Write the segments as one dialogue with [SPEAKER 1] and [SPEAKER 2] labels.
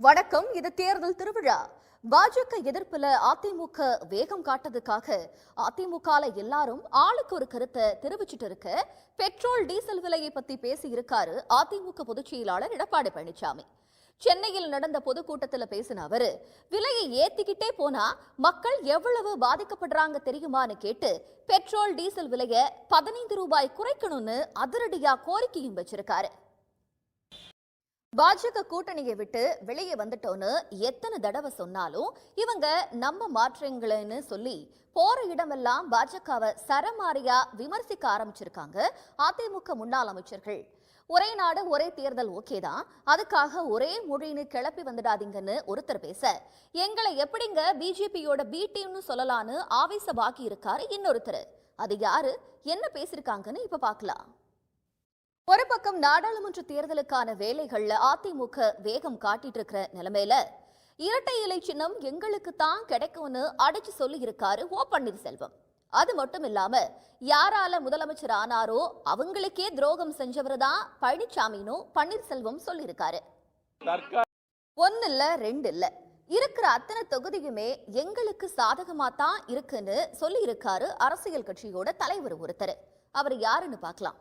[SPEAKER 1] வணக்கம். இது தேர்தல் திருவிழா. பாஜக எதிர்ப்புல அதிமுக வேகம் காட்டதுக்காக அதிமுகல எல்லாரும் ஆளுக்கு ஒரு கருத்தை தெரிவிச்சிட்டு இருக்க பெட்ரோல் டீசல் விலையை பத்தி பேசி இருக்காரு அதிமுக பொதுச் செயலாளர் எடப்பாடி பழனிசாமி. சென்னையில் நடந்த பொதுக்கூட்டத்தில் பேசின அவரு விலையை ஏத்திக்கிட்டே போனா மக்கள் எவ்வளவு பாதிக்கப்படுறாங்க தெரியுமான்னு கேட்டு பெட்ரோல் டீசல் விலையை 15 ரூபாய் குறைக்கணும்னு அதிரடியா கோரிக்கையும் வச்சிருக்காரு. பாஜக கூட்டணியை விட்டு வெளியே வந்துட்டோன்னு எத்தனை தடவை சொன்னாலும் இவங்க நம்ம மாற்றங்கள்னு சொல்லி போற இடமெல்லாம் பாஜகவை சரமாரியா விமர்சிக்க ஆரம்பிச்சிருக்காங்க அதிமுக முன்னாள் அமைச்சர்கள். ஒரே நாடு ஒரே தேர்தல் ஓகேதான், அதுக்காக ஒரே மொழின்னு கிளப்பி வந்துடாதீங்கன்னு ஒருத்தர் பேச, எங்களை எப்படிங்க பிஜேபியோட பி டீம்னு சொல்லலான்னு ஆவேசமாகி இருக்காரு இன்னொருத்தர். அது யாரு, என்ன பேசிருக்காங்கன்னு இப்ப பாக்கலாம். ஒரு பக்கம் நாடாளுமன்ற தேர்தலுக்கான வேலைகள்ல அதிமுக வேகம் காட்டிட்டு இருக்கிற நிலைமையில இரட்டை இலை சின்னம் எங்களுக்கு தான் கிடைக்கும்னு அடிச்சு சொல்லி இருக்காரு ஓ பன்னீர்செல்வம். அது மட்டும் இல்லாம யாரால முதலமைச்சர் ஆனாரோ அவங்களுக்கே துரோகம் செஞ்சவர் தான் பழனிசாமின்னு பன்னீர்செல்வம் சொல்லியிருக்காரு. ஒன்னு இல்ல ரெண்டு இல்ல, இருக்கிற அத்தனை தொகுதியுமே எங்களுக்கு சாதகமா தான் இருக்குன்னு சொல்லி இருக்காரு அரசியல் கட்சியோட தலைவர் ஒருத்தர். அவர் யாருன்னு பார்க்கலாம்.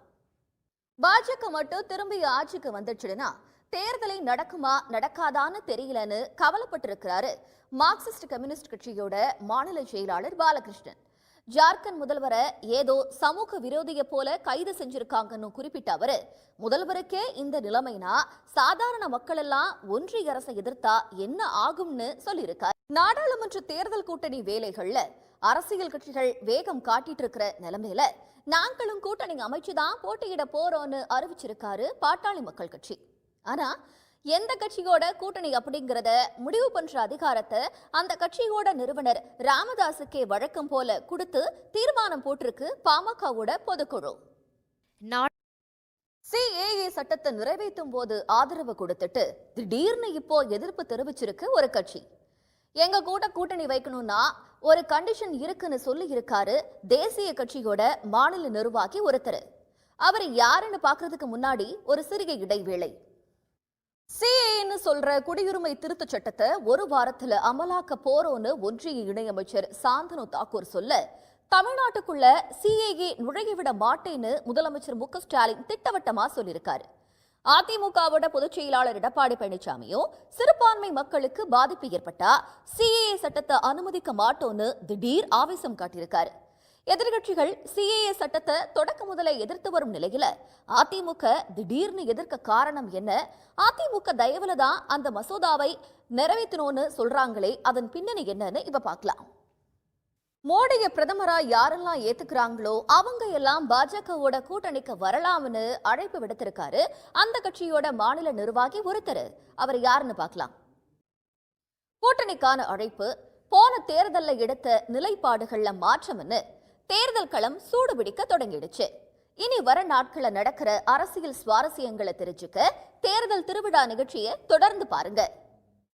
[SPEAKER 1] பாஜக மட்டும் திரும்பி ஆட்சிக்கு வந்துச்சுன்னா தேர்தலை நடக்குமா நடக்காதான்னு தெரியலன்னு கவலைப்பட்டிருக்கிறாரு மார்க்சிஸ்ட் கம்யூனிஸ்ட் கட்சியோட மாநில செயலாளர் பாலகிருஷ்ணன். ஜார்க்கண்ட் முதல்வரை ஏதோ சமூக விரோதியை போல கைது செஞ்சிருக்காங்கன்னு குறிப்பிட்ட அவரு, முதல்வருக்கே இந்த நிலைமைனா சாதாரண மக்கள் எல்லாம் ஒன்றிய அரசை எதிர்த்தா என்ன ஆகும்னு சொல்லியிருக்காரு. நாடாளுமன்ற தேர்தல் கூட்டணி வேலைகள்ல அரசியல் கட்சிகள் வேகம் காட்டிட்டு இருக்கிற நிலைமையில நாங்களும் கூட்டணி அமைச்சுதான் போட்டியிட போறோம்னு அறிவிச்சிருக்காரு பாட்டாளி மக்கள் கட்சி. ஆனா எந்த கட்சியோட கூட்டணி அப்படிங்கறத முடிவு பண்ற அதிகாரத்தை அந்த கட்சியோட நிறுவனர் ராமதாசுக்கே வழக்கம் போல கொடுத்து தீர்மானம் போட்டிருக்கு பாமகவோட பொதுக்குழு. CAA சட்டத்தை நிறைவேற்றும் போது ஆதரவு கொடுத்துட்டு திடீர்னு இப்போ எதிர்ப்பு தெரிவிச்சிருக்கு ஒரு கட்சி. எங்க கூட்டணி வைக்கணும்னா ஒரு கண்டிஷன் இருக்குன்னு சொல்லி இருக்காரு தேசிய கட்சியோட மாநில நிர்வாகி ஒருத்தர். அவர் யாருன்னு பாக்குறதுக்கு முன்னாடி ஒரு சிறிய இடைவேளை. CAAன்னு சொல்ற குடியுரிமை திருத்த சட்டத்தை ஒரு வாரத்துல அமலாக்க போறோன்னு ஒன்றிய இணையமைச்சர் சாந்தனு தாக்கூர் சொல்ல, தமிழ்நாட்டுக்குள்ள CAA நுழைய விட மாட்டேன்னு முதலமைச்சர் மு.க. ஸ்டாலின் திட்டவட்டமா சொல்லியிருக்காரு. அதிமுகவோட பொதுச் செயலாளர் எடப்பாடி பழனிசாமியும் சிறுபான்மை மக்களுக்கு பாதிப்பு ஏற்பட்டா CAA சட்டத்தை அனுமதிக்க மாட்டோன்னு திடீர் ஆவேசம் காட்டியிருக்காரு. எதிர்கட்சிகள் CAA சட்டத்தை தொடக்க முதலே எதிர்த்து வரும் நிலையில அதிமுக திடீர்னு எதிர்க்க காரணம் என்ன? அதிமுக தயவுல தான் அந்த மசோதாவை நிறைவேற்றணும்னு சொல்றாங்களே, அதன் பின்னணி என்னன்னு இப்ப பார்க்கலாம். மோடிய பிரதமரா யாரெல்லாம் ஏத்துக்கிறாங்களோ அவங்க எல்லாம் பாஜகவோட கூட்டணிக்கு வரலாம்னு அழைப்பு விடுத்திருக்காரு அந்த கட்சியோட மாநில நிர்வாகி ஒருத்தர். அவர் யாருன்னு பார்க்கலாம். கூட்டணிக்கான அழைப்பு போன தேர்தல்ல எடுத்த நிலைப்பாடுகள்ல மாற்றம்னு தேர்தல் களம் சூடுபிடிக்க தொடங்கிடுச்சு. இனி வர நாட்கள்ல நடக்கிற அரசியல் சுவாரஸ்யங்களை தெரிஞ்சுக்க தேர்தல் திருவிழா நிகழ்ச்சியை தொடர்ந்து பாருங்க.